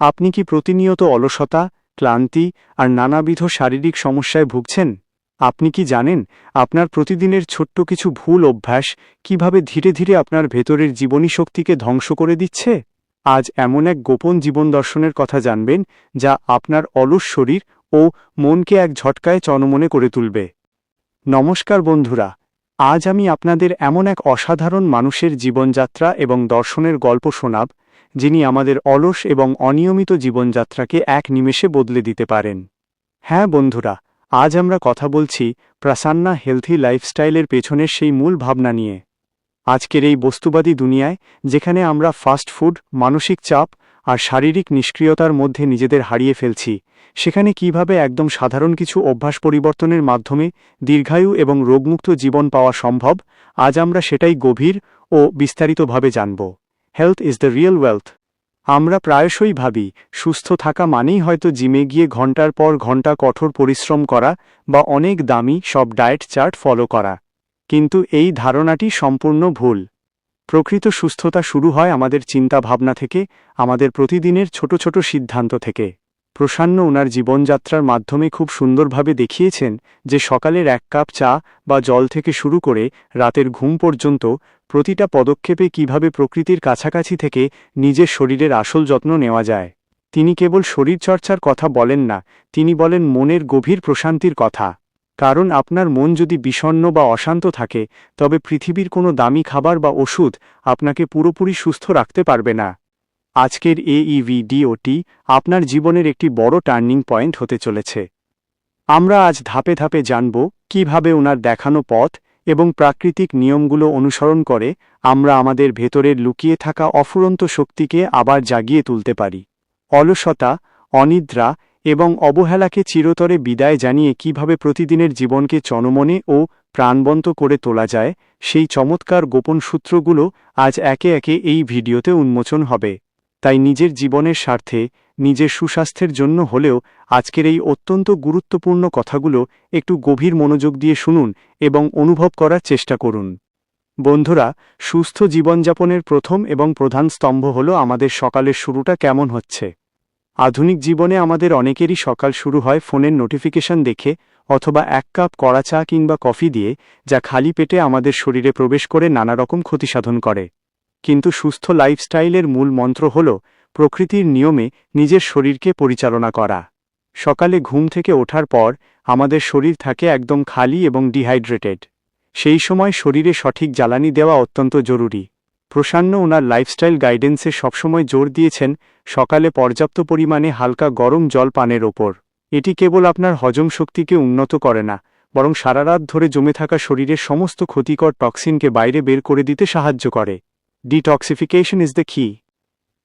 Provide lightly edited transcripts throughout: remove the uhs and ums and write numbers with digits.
আপনি কি প্রতিনিয়ত অলসতা, ক্লান্তি আর নানাবিধ শারীরিক সমস্যায় ভুগছেন? আপনি কি জানেন আপনার প্রতিদিনের ছোট্ট কিছু ভুল অভ্যাস কিভাবে ধীরে ধীরে আপনার ভেতরের জীবনী শক্তিকে ধ্বংস করে দিচ্ছে? আজ এমন এক গোপন জীবন দর্শনের কথা জানবেন যা আপনার অলস শরীর ও মনকে এক ঝটকায় চনমনে করে তুলবে। নমস্কার বন্ধুরা, আজ আমি আপনাদের এমন এক অসাধারণ মানুষের জীবনযাত্রা এবং দর্শনের গল্প শোনাব, যিনি আমাদের অলস এবং অনিয়মিত জীবনযাত্রাকে এক নিমেষে বদলে দিতে পারেন। হ্যাঁ বন্ধুরা, আজ আমরা কথা বলছি প্রসন্না হেলথি লাইফস্টাইলের পেছনের সেই মূল ভাবনা নিয়ে। আজকের এই বস্তুবাদী দুনিয়ায়, যেখানে আমরা ফাস্ট ফুড, মানসিক চাপ আর শারীরিক নিষ্ক্রিয়তার মধ্যে নিজেদের হারিয়ে ফেলছি, সেখানে কিভাবে একদম সাধারণ কিছু অভ্যাস পরিবর্তনের মাধ্যমে দীর্ঘায়ু এবং রোগমুক্ত জীবন পাওয়া সম্ভব, আজ আমরা সেটাই গভীর ও বিস্তারিতভাবে জানব। Health is the real wealth. আমরা প্রায়শই ভাবি সুস্থ থাকা মানেই হয়তো জিমে গিয়ে ঘন্টার পর ঘন্টা কঠোর পরিশ্রম করা বা অনেক দামি সব ডায়েট চার্ট ফলো করা। কিন্তু এই ধারণাটি সম্পূর্ণ ভুল। প্রকৃত সুস্থতা শুরু হয় আমাদের চিন্তাভাবনা থেকে, আমাদের প্রতিদিনের ছোট ছোট সিদ্ধান্ত থেকে। প্রসন্ন ওনার জীবনযাত্রার মাধ্যমে খুব সুন্দরভাবে দেখিয়েছেন যে সকালের এক কাপ চা বা জল থেকে শুরু করে রাতের ঘুম পর্যন্ত প্রতিটা পদক্ষেপে কিভাবে প্রকৃতির কাছাকাছি থেকে নিজের শরীরের আসল যত্ন নেওয়া যায়। তিনি কেবল শরীরচর্চার কথা বলেন না, তিনি বলেন মনের গভীর প্রশান্তির কথা। কারণ আপনার মন যদি বিষণ্ণ বা অশান্ত থাকে, তবে পৃথিবীর কোনো দামি খাবার বা ওষুধ আপনাকে পুরোপুরি সুস্থ রাখতে পারবে না। আজকের এই ভিডিওটি আপনার জীবনের একটি বড় টার্নিং পয়েন্ট হতে চলেছে। আমরা আজ ধাপে ধাপে জানব কিভাবে ওনার দেখানো পথ এবং প্রাকৃতিক নিয়মগুলো অনুসরণ করে আমরা আমাদের ভেতরের লুকিয়ে থাকা অফুরন্ত শক্তিকে আবার জাগিয়ে তুলতে পারি। অলসতা, অনিদ্রা এবং অবহেলাকে চিরতরে বিদায় জানিয়ে কিভাবে প্রতিদিনের জীবনকে চনমনে ও প্রাণবন্ত করে তোলা যায়, সেই চমৎকার গোপন সূত্রগুলো আজ একে একে এই ভিডিওতে উন্মোচন হবে। তাই নিজের জীবনের স্বার্থে, নিজের সুস্বাস্থ্যের জন্য হলেও আজকের এই অত্যন্ত গুরুত্বপূর্ণ কথাগুলো একটু গভীর মনোযোগ দিয়ে শুনুন এবং অনুভব করার চেষ্টা করুন। বন্ধুরা, সুস্থ জীবনযাপনের প্রথম এবং প্রধান স্তম্ভ হল আমাদের সকালের শুরুটা কেমন হচ্ছে। আধুনিক জীবনে আমাদের অনেকেরই সকাল শুরু হয় ফোনের নোটিফিকেশন দেখে অথবা এক কাপ কড়া চা কিংবা কফি দিয়ে, যা খালি পেটে আমাদের শরীরে প্রবেশ করে নানা রকম ক্ষতিসাধন করে। কিন্তু সুস্থ লাইফস্টাইলের মূল মন্ত্র হল প্রকৃতির নিয়মে নিজের শরীরকে পরিচালনা করা। সকালে ঘুম থেকে ওঠার পর আমাদের শরীর থাকে একদম খালি এবং ডিহাইড্রেটেড। সেই সময় শরীরে সঠিক জ্বালানি দেওয়া অত্যন্ত জরুরি। প্রসন্ন ওনার লাইফস্টাইল গাইডেন্সে সবসময় জোর দিয়েছেন সকালে পর্যাপ্ত পরিমাণে হালকা গরম জল পানের ওপর। এটি কেবল আপনার হজম শক্তিকে উন্নত করে না, বরং সারা রাত ধরে জমে থাকা শরীরের সমস্ত ক্ষতিকর টক্সিনকে বাইরে বের করে দিতে সাহায্য করে। ডিটক্সিফিকেশন ইজ দ্য কি।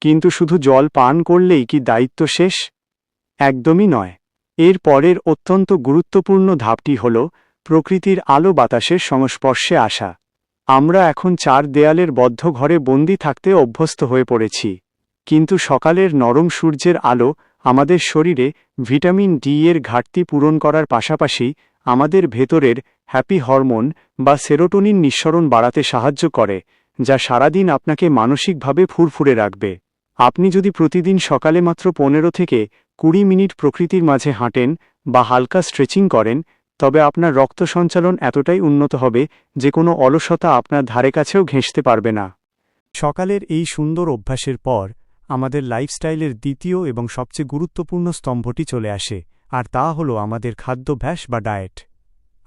কিন্তু শুধু জল পান করলেই কি দায়িত্ব শেষ? একদমই নয়। এর পরের অত্যন্ত গুরুত্বপূর্ণ ধাপটি হল প্রকৃতির আলো বাতাসের সংস্পর্শে আসা। আমরা এখন চার দেয়ালের বদ্ধ ঘরে বন্দি থাকতে অভ্যস্ত হয়ে পড়েছি। কিন্তু সকালের নরম সূর্যের আলো আমাদের শরীরে ভিটামিন ডি এর ঘাটতি পূরণ করার পাশাপাশি আমাদের ভেতরের হ্যাপি হরমোন বা সেরোটোনিন নিঃসরণ বাড়াতে সাহায্য করে, যা সারাদিন আপনাকে মানসিকভাবে ফুরফুরে রাখবে। আপনি যদি প্রতিদিন সকালে মাত্র 15 থেকে 20 মিনিট প্রকৃতির মাঝে হাঁটেন বা হালকা স্ট্রেচিং করেন, তবে আপনার রক্ত সঞ্চালন এতটাই উন্নত হবে যে কোনো অলসতা আপনার ধারে কাছেও ঘেঁষতে পারবে না। সকালের এই সুন্দর অভ্যাসের পর আমাদের লাইফস্টাইলের দ্বিতীয় এবং সবচেয়ে গুরুত্বপূর্ণ স্তম্ভটি চলে আসে, আর তা হল আমাদের খাদ্যাভ্যাস বা ডায়েট।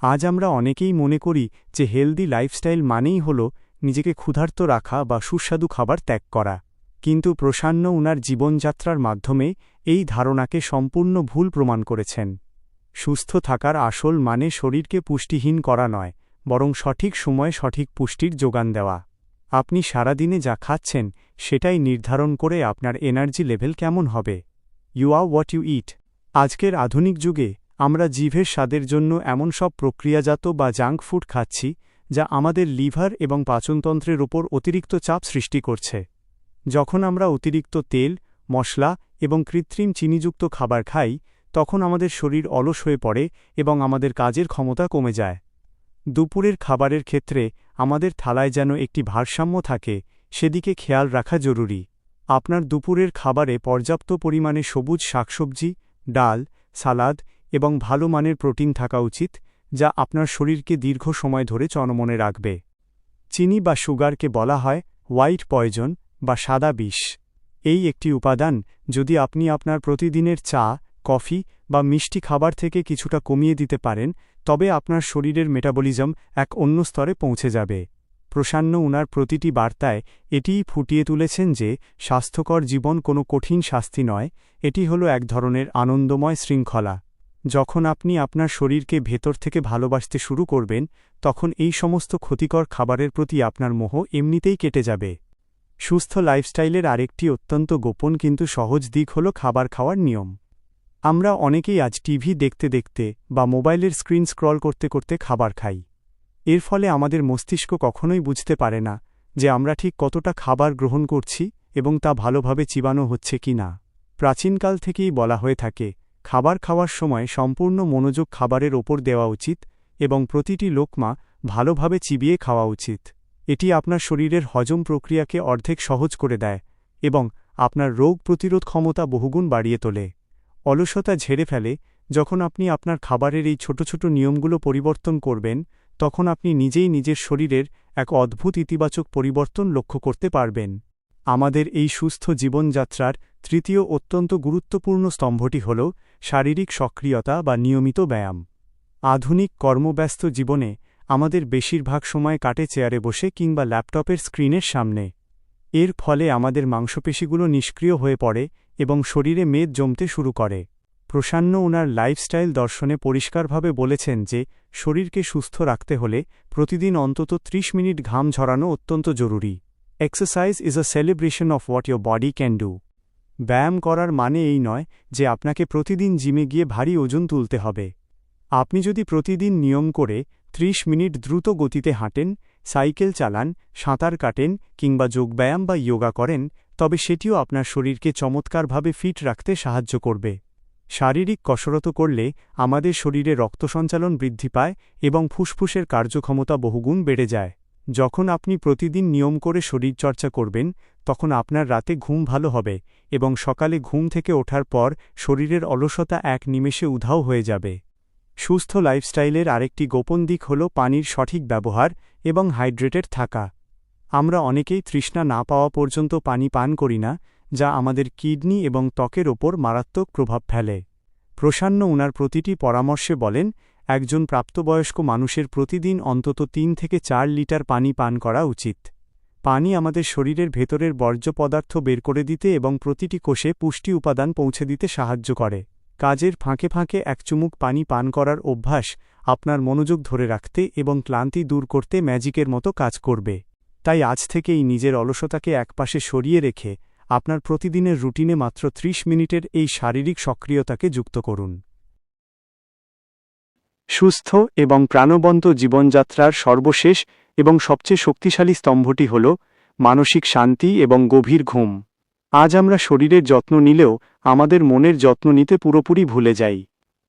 আজ আমরা অনেকেই মনে করি যে হেলদি লাইফস্টাইল মানেই হল নিজেকে ক্ষুধার্ত রাখা বা সুস্বাদু খাবার ত্যাগ করা। কিন্তু প্রসন্ন ওনার জীবনযাত্রার মাধ্যমে এই ধারণাকে সম্পূর্ণ ভুল প্রমাণ করেছেন। সুস্থ থাকার আসল মানে শরীরকে পুষ্টিহীন করা নয়, বরং সঠিক সময়ে সঠিক পুষ্টির যোগান দেওয়া। আপনি সারাদিনে যা খাচ্ছেন সেটাই নির্ধারণ করে আপনার এনার্জি লেভেল কেমন হবে। ইউ আর হোয়াট ইউ ইট। আজকের আধুনিক যুগে আমরা জিভের স্বাদের জন্য এমন সব প্রক্রিয়াজাত বা জাঙ্ক ফুড খাচ্ছি যা আমাদের লিভার এবং পাচনতন্ত্রের ওপর অতিরিক্ত চাপ সৃষ্টি করছে। যখন আমরা অতিরিক্ত তেল, মশলা এবং কৃত্রিম চিনিযুক্ত খাবার খাই, তখন আমাদের শরীর অলস হয়ে পড়ে এবং আমাদের কাজের ক্ষমতা কমে যায়। দুপুরের খাবারের ক্ষেত্রে আমাদের থালায় যেন একটি ভারসাম্য থাকে, সেদিকে খেয়াল রাখা জরুরি। আপনার দুপুরের খাবারে পর্যাপ্ত পরিমাণে সবুজ শাকসবজি, ডাল, সালাদ এবং ভালো মানের প্রোটিন থাকা উচিত, যা আপনার শরীরকে দীর্ঘ সময় ধরে চনমনে রাখবে। চিনি বা সুগারকে বলা হয় হোয়াইট পয়জন বা সাদা বিষ। এই একটি উপাদান যদি আপনি আপনার প্রতিদিনের চা, কফি বা মিষ্টি খাবার থেকে কিছুটা কমিয়ে দিতে পারেন, তবে আপনার শরীরের মেটাবলিজম এক অন্য স্তরে পৌঁছে যাবে। প্রসান্ন উনার প্রতিটি বার্তায় এটিই ফুটিয়ে তুলেছেন যে স্বাস্থ্যকর জীবন কোনো কঠিন শাস্তি নয়, এটি হলো এক ধরনের আনন্দময় শৃঙ্খলা। যখন আপনি আপনার শরীরকে ভেতর থেকে ভালোবাসতে শুরু করবেন, তখন এই সমস্ত ক্ষতিকর খাবারের প্রতি আপনার মোহ এমনিতেই কেটে যাবে। সুস্থ লাইফস্টাইলের আরেকটি অত্যন্ত গোপন কিন্তু সহজ দিক হল খাবার খাওয়ার নিয়ম। আমরা অনেকেই আজ টিভি দেখতে দেখতে বা মোবাইলের স্ক্রিন স্ক্রল করতে করতে খাবার খাই। এর ফলে আমাদের মস্তিষ্ক কখনোই বুঝতে পারে না যে আমরা ঠিক কতটা খাবার গ্রহণ করছি এবং তা ভালোভাবে চিবানো হচ্ছে কি না। প্রাচীনকাল থেকেই বলা হয়ে থাকে, খাবার খাওয়ার সময় সম্পূর্ণ মনোযোগ খাবারের ওপর দেওয়া উচিত এবং প্রতিটি লোকমা ভালোভাবে চিবিয়ে খাওয়া উচিত। এটি আপনার শরীরের হজম প্রক্রিয়াকে অর্ধেক সহজ করে দেয় এবং আপনার রোগ প্রতিরোধ ক্ষমতা বহুগুণ বাড়িয়ে তোলে। অলসতা ঝেড়ে ফেলে। যখন আপনি আপনার খাবারের এই ছোট ছোট নিয়মগুলো পরিবর্তন করবেন, তখন আপনি নিজেই নিজের শরীরের এক অদ্ভুত ইতিবাচক পরিবর্তন লক্ষ্য করতে পারবেন। আমাদের এই সুস্থ জীবনযাত্রার তৃতীয় অত্যন্ত গুরুত্বপূর্ণ স্তম্ভটি হল শারীরিক সক্রিয়তা বা নিয়মিত ব্যায়াম। আধুনিক কর্মব্যস্ত জীবনে আমাদের বেশিরভাগ সময় কাটে চেয়ারে বসে কিংবা ল্যাপটপের স্ক্রিনের সামনে। এর ফলে আমাদের মাংসপেশিগুলো নিষ্ক্রিয় হয়ে পড়ে এবং শরীরে মেদ জমতে শুরু করে। প্রসান্ন ওনার লাইফস্টাইল দর্শনে পরিষ্কারভাবে বলেছেন যে শরীরকে সুস্থ রাখতে হলে প্রতিদিন অন্তত 30 মিনিট ঘাম ঝরানো অত্যন্ত জরুরি। Exercise is a celebration of what your body can do. ব্যায়াম করার মানে এই নয় যে আপনাকে প্রতিদিন জিমে গিয়ে ভারী ওজন তুলতে হবে। আপনি যদি প্রতিদিন নিয়ম করে 30 মিনিট দ্রুত গতিতে হাঁটেন, সাইকেল চালান, সাঁতার কাটেন কিংবা যোগব্যায়াম বা যোগা করেন, তবে সেটিও আপনার শরীরকে চমৎকারভাবে ফিট রাখতে সাহায্য করবে। শারীরিক কসরত করলে আমাদের শরীরে রক্ত সঞ্চালন বৃদ্ধি পায় এবং ফুসফুসের কার্যক্ষমতা বহুগুণ বেড়ে যায়। যখন আপনি প্রতিদিন নিয়ম করে শরীরচর্চা করবেন, তখন আপনার রাতে ঘুম ভালো হবে এবং সকালে ঘুম থেকে ওঠার পর শরীরের অলসতা এক নিমেষে উধাও হয়ে যাবে। সুস্থ লাইফস্টাইলের আরেকটি গোপন দিক হল পানির সঠিক ব্যবহার এবং হাইড্রেটেড থাকা। আমরা অনেকেই তৃষ্ণা না পাওয়া পর্যন্ত পানি পান করি না, যা আমাদের কিডনি এবং ত্বকের ওপর মারাত্মক প্রভাব ফেলে। প্রসান্ন ওনার প্রতিটি পরামর্শে বলেন, একজন প্রাপ্তবয়স্ক মানুষের প্রতিদিন অন্তত 3 থেকে 4 লিটার পানি পান করা উচিত। পানি আমাদের শরীরের ভেতরের বর্জ্য পদার্থ বের করে দিতে এবং প্রতিটি কোষে পুষ্টি উপাদান পৌঁছে দিতে সাহায্য করে। কাজের ফাঁকে ফাঁকে এক চুমুক পানি পান করার অভ্যাস আপনার মনোযোগ ধরে রাখতে এবং ক্লান্তি দূর করতে ম্যাজিকের মতো কাজ করবে। তাই আজ থেকেই নিজের অলসতাকে একপাশে সরিয়ে রেখে আপনার প্রতিদিনের রুটিনে মাত্র 30 মিনিটের এই শারীরিক সক্রিয়তাকে যুক্ত করুন। সুস্থ এবং প্রাণবন্ত জীবনযাত্রার সর্বশেষ এবং সবচেয়ে শক্তিশালী স্তম্ভটি হল মানসিক শান্তি এবং গভীর ঘুম। আজ আমরা শরীরের যত্ন নিলেও আমাদের মনের যত্ন নিতে পুরোপুরি ভুলে যাই।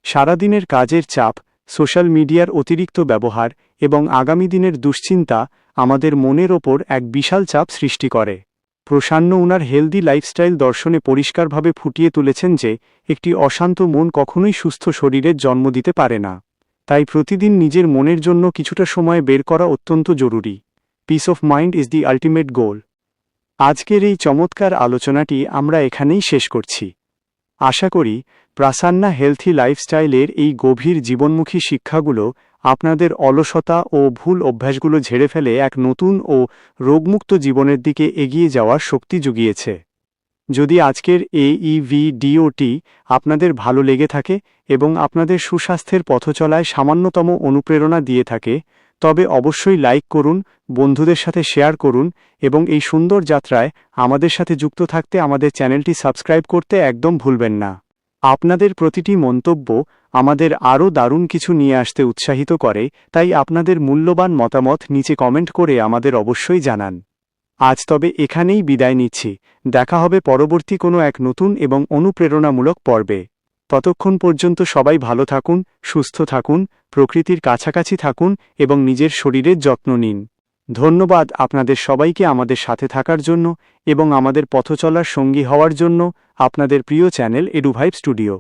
সারাদিনের কাজের চাপ, সোশ্যাল মিডিয়ার অতিরিক্ত ব্যবহার এবং আগামী দিনের দুশ্চিন্তা আমাদের মনের ওপর এক বিশাল চাপ সৃষ্টি করে। প্রসান্ন ওনার হেলদি লাইফস্টাইল দর্শনে পরিষ্কারভাবে ফুটিয়ে তুলেছেন যে একটি অশান্ত মন কখনোই সুস্থ শরীরের জন্ম দিতে পারে না। তাই প্রতিদিন নিজের মনের জন্য কিছুটা সময় বের করা অত্যন্ত জরুরি। Peace of mind is the ultimate goal. আজকের এই চমৎকার আলোচনাটি আমরা এখানেই শেষ করছি। আশা করি প্রসান্না হেলথি লাইফস্টাইলের এই গভীর জীবনমুখী শিক্ষাগুলো আপনাদের অলসতা ও ভুল অভ্যাসগুলো ঝেড়ে ফেলে এক নতুন ও রোগমুক্ত জীবনের দিকে এগিয়ে যাওয়ার শক্তি জুগিয়েছে। যদি আজকের এই ভিডিওটি আপনাদের ভালো লেগে থাকে এবং আপনাদের সুস্বাস্থ্যের পথচলায় সামান্যতম অনুপ্রেরণা দিয়ে থাকে, তবে অবশ্যই লাইক করুন, বন্ধুদের সাথে শেয়ার করুন এবং এই সুন্দর যাত্রায় আমাদের সাথে যুক্ত থাকতে আমাদের চ্যানেলটি সাবস্ক্রাইব করতে একদম ভুলবেন না। আপনাদের প্রতিটি মন্তব্য আমাদের আরও দারুণ কিছু নিয়ে আসতে উৎসাহিত করে, তাই আপনাদের মূল্যবান মতামত নিচে কমেন্ট করে আমাদের অবশ্যই জানান। আজ তবে এখানেই বিদায় নিচ্ছি। দেখা হবে পরবর্তী কোনো এক নতুন এবং অনুপ্রেরণামূলক পর্বে। ততক্ষণ পর্যন্ত সবাই ভালো থাকুন, সুস্থ থাকুন, প্রকৃতির কাছাকাছি থাকুন এবং নিজের শরীরের যত্ন নিন। ধন্যবাদ আপনাদের সবাইকে আমাদের সাথে থাকার জন্য এবং আমাদের পথচলার সঙ্গী হওয়ার জন্য। আপনাদের প্রিয় চ্যানেল এডুভাইব স্টুডিও।